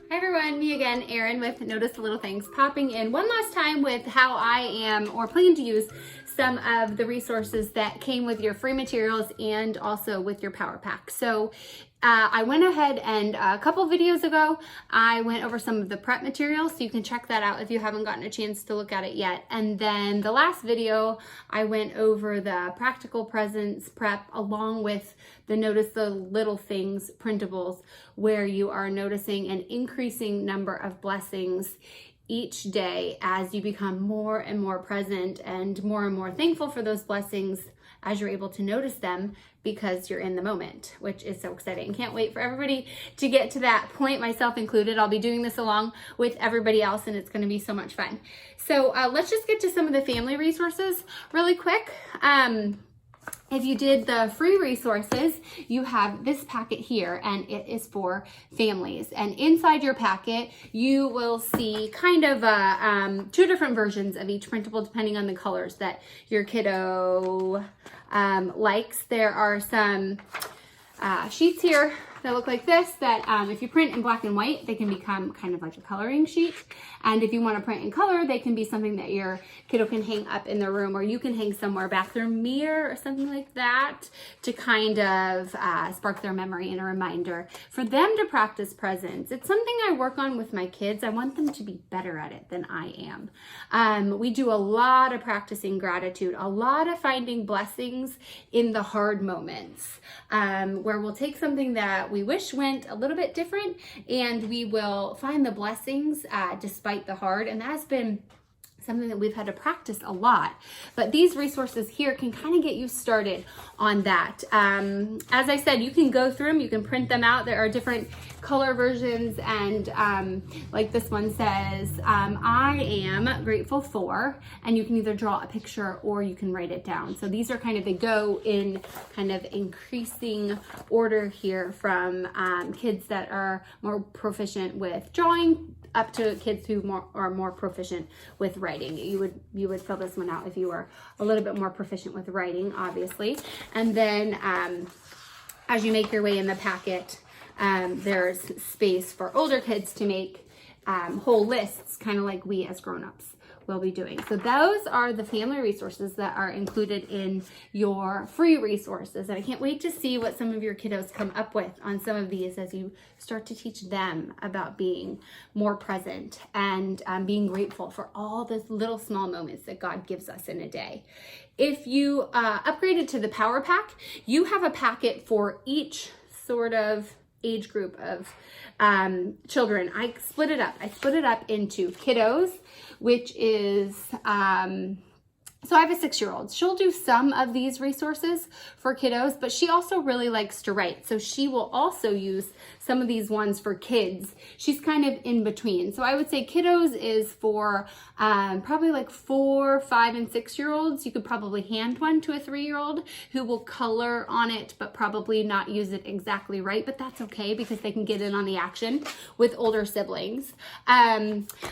Hi everyone, me again, Erin with Notice the Little Things, popping in one last time with how I am or plan to use some of the resources that came with your free materials and also with your power pack. So I went ahead and a couple videos ago, I went over some of the prep materials, so you can check that out if you haven't gotten a chance to look at it yet. And then the last video, I went over the practical presents prep along with the Notice the Little Things printables, where you are noticing an increasing number of blessings each day as you become more and more present and more thankful for those blessings as you're able to notice them because you're in the moment, which is so exciting. Can't wait for everybody to get to that point, myself included. I'll be doing this along with everybody else and it's gonna be so much fun. So let's just get to some of the family resources really quick. If you did the free resources, you have this packet here and it is for families. And inside your packet, you will see kind of two different versions of each printable depending on the colors that your kiddo likes. There are some sheets here that look like this that if you print in black and white, they can become kind of like a coloring sheet. And if you want to print in color, they can be something that your kiddo can hang up in their room, or you can hang somewhere, bathroom mirror or something like that, to kind of spark their memory and a reminder for them to practice presence. It's something I work on with my kids. I want them to be better at it than I am. We do a lot of practicing gratitude, a lot of finding blessings in the hard moments, where we'll take something that we wish went a little bit different and we will find the blessings despite the hard. And that's been something that we've had to practice a lot, but these resources here can kind of get you started on that. As I said, you can go through them, you can print them out. There are different color versions, and like this one says, I am grateful for, and you can either draw a picture or you can write it down. So these are kind of, they go in kind of increasing order here from kids that are more proficient with drawing up to kids who are more proficient with writing. You would fill this one out if you were a little bit more proficient with writing, obviously. And then as you make your way in the packet, there's space for older kids to make whole lists, kind of like we as grown-ups will be doing. So those are the family resources that are included in your free resources. And I can't wait to see what some of your kiddos come up with on some of these as you start to teach them about being more present and being grateful for all the little small moments that God gives us in a day. If you upgraded to the Power Pack, you have a packet for each sort of age group of children. I split it up into kiddos, which is so I have a 6-year-old. She'll do some of these resources for kiddos, but she also really likes to write. So she will also use some of these ones for kids. She's kind of in between. So I would say kiddos is for probably like 4, 5, and 6-year-olds. You could probably hand one to a 3-year-old who will color on it, but probably not use it exactly right. But that's okay because they can get in on the action with older siblings.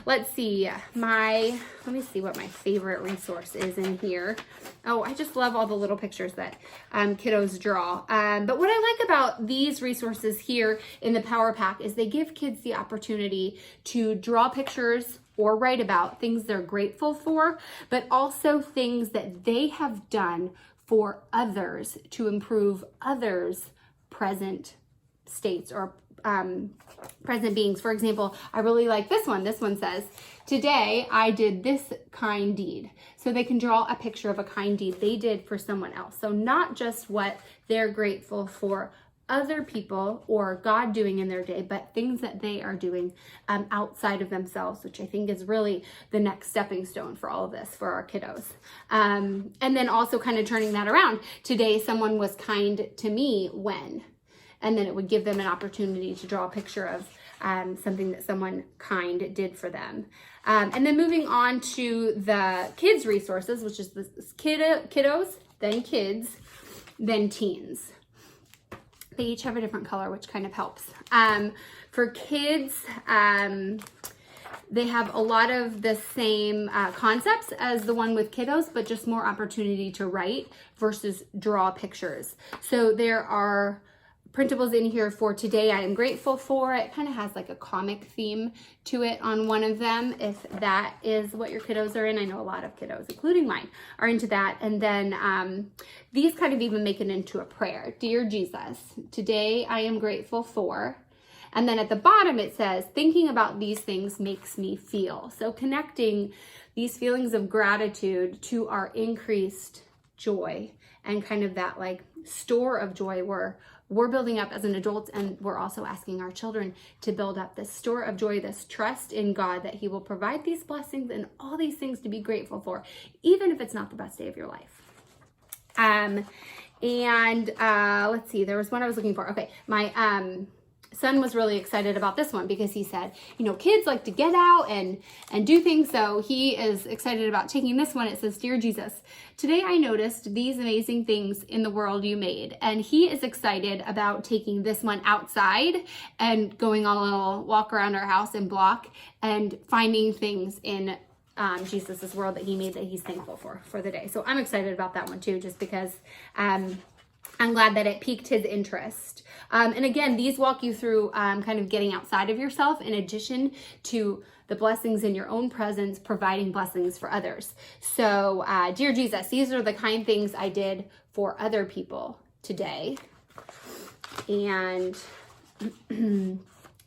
Let's see. Let me see what my favorite resource is in here. Oh, I just love all the little pictures that kiddos draw. But what I like about these resources here in the Power Pack is they give kids the opportunity to draw pictures or write about things they're grateful for, but also things that they have done for others to improve others' present states or present beings. For example, I really like this one. This one says, today I did this kind deed. So they can draw a picture of a kind deed they did for someone else. So not just what they're grateful for other people or God doing in their day, but things that they are doing outside of themselves, which I think is really the next stepping stone for all of this for our kiddos. And then also kind of turning that around. Today, someone was kind to me when, and then it would give them an opportunity to draw a picture of something that someone kind did for them. And then moving on to the kids resources, which is this kiddos, then kids, then teens. They each have a different color, which kind of helps. For kids, they have a lot of the same concepts as the one with kiddos, but just more opportunity to write versus draw pictures. So there are printables in here for today I am grateful for. It kind of has like a comic theme to it on one of them, if that is what your kiddos are in. I know a lot of kiddos, including mine, are into that. And then these kind of even make it into a prayer. Dear Jesus, today I am grateful for. And then at the bottom it says, thinking about these things makes me feel. So connecting these feelings of gratitude to our increased joy and kind of that like store of joy we're building up as an adult, and we're also asking our children to build up this store of joy, this trust in God that he will provide these blessings and all these things to be grateful for, even if it's not the best day of your life. Let's see, there was one I was looking for. Okay, my son was really excited about this one because he said, you know, kids like to get out and do things. So he is excited about taking this one. It says, Dear Jesus, today I noticed these amazing things in the world you made. And he is excited about taking this one outside and going on a little walk around our house and block and finding things in Jesus's world that he made that he's thankful for the day. So I'm excited about that one too, just because I'm glad that it piqued his interest. And again, these walk you through kind of getting outside of yourself in addition to the blessings in your own presence, providing blessings for others. So, dear Jesus, these are the kind things I did for other people today. And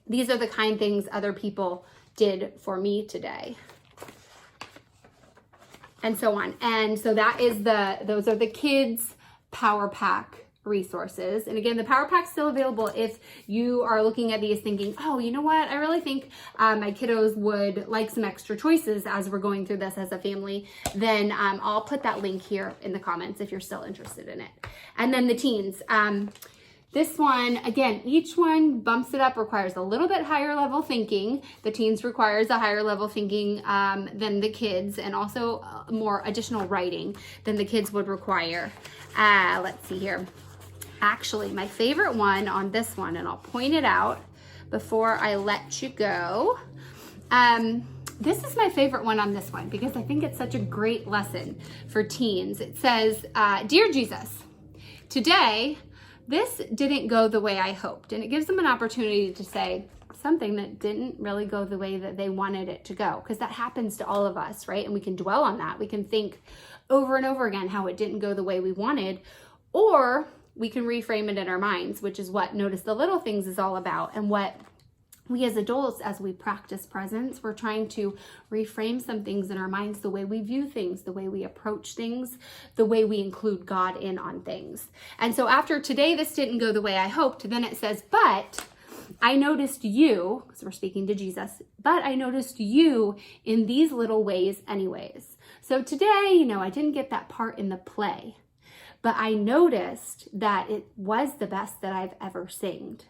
these are the kind things other people did for me today. And so on. And so that is those are the kids' Power Pack resources. And again, the Power Pack's still available if you are looking at these thinking, oh, you know what? I really think my kiddos would like some extra choices as we're going through this as a family. Then I'll put that link here in the comments if you're still interested in it. And then the teens. This one, again, each one bumps it up, requires a little bit higher level thinking. The teens requires a higher level thinking than the kids, and also more additional writing than the kids would require. Let's see here. Actually, my favorite one on this one, and I'll point it out before I let you go. This is my favorite one on this one because I think it's such a great lesson for teens. It says, Dear Jesus, today, this didn't go the way I hoped. And it gives them an opportunity to say something that didn't really go the way that they wanted it to go. Because that happens to all of us, right? And we can dwell on that. We can think over and over again how it didn't go the way we wanted. Or we can reframe it in our minds, which is what Notice the Little Things is all about. And what we as adults, as we practice presence, we're trying to reframe some things in our minds, the way we view things, the way we approach things, the way we include God in on things. And so after today, this didn't go the way I hoped, then it says, but I noticed you, because we're speaking to Jesus, but I noticed you in these little ways anyways. So today, I didn't get that part in the play, but I noticed that it was the best that I've ever sung,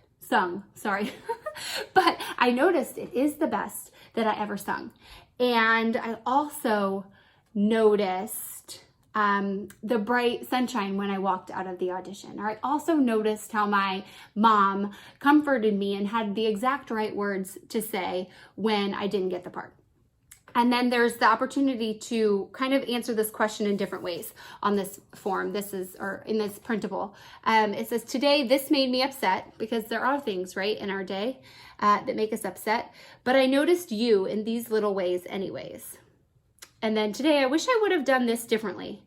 but I noticed it is the best that I ever sung. And I also noticed the bright sunshine when I walked out of the audition. Or I also noticed how my mom comforted me and had the exact right words to say when I didn't get the part. And then there's the opportunity to kind of answer this question in different ways on this form. Or in this printable. It says, today this made me upset, because there are things, right, in our day that make us upset. But I noticed you in these little ways anyways. And then today I wish I would have done this differently.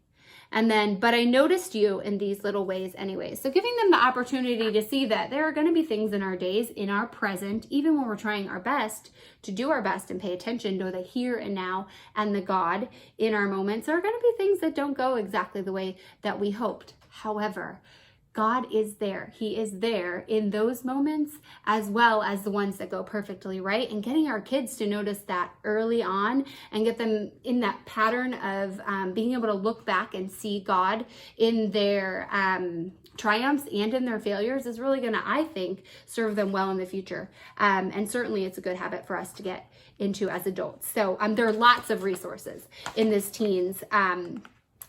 And then, but I noticed you in these little ways anyways. So giving them the opportunity to see that there are going to be things in our days, in our present, even when we're trying our best to do our best and pay attention to the here and now and the God in our moments. There are going to be things that don't go exactly the way that we hoped. However, God is there. He is there in those moments as well as the ones that go perfectly right. And getting our kids to notice that early on and get them in that pattern of being able to look back and see God in their triumphs and in their failures is really going to, I think, serve them well in the future. And certainly it's a good habit for us to get into as adults. So there are lots of resources in this teens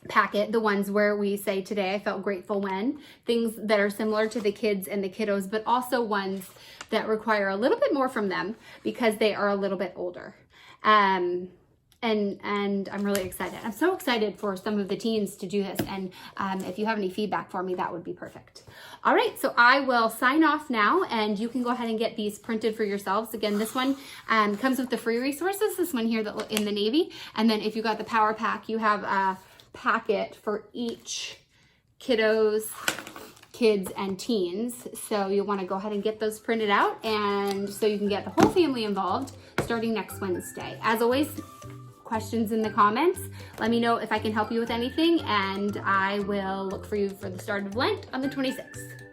packet, the ones where we say today I felt grateful when, things that are similar to the kids and the kiddos, but also ones that require a little bit more from them because they are a little bit older. And I'm really excited. I'm so excited for some of the teens to do this. And if you have any feedback for me, that would be perfect. All right, so I will sign off now, and you can go ahead and get these printed for yourselves. Again, this one comes with the free resources, this one here in the navy. And then if you got the power pack, you have a packet for each kiddos, kids, and teens. So you'll want to go ahead and get those printed out, and so you can get the whole family involved starting next Wednesday. As always, questions in the comments. Let me know if I can help you with anything, and I will look for you for the start of Lent on the 26th.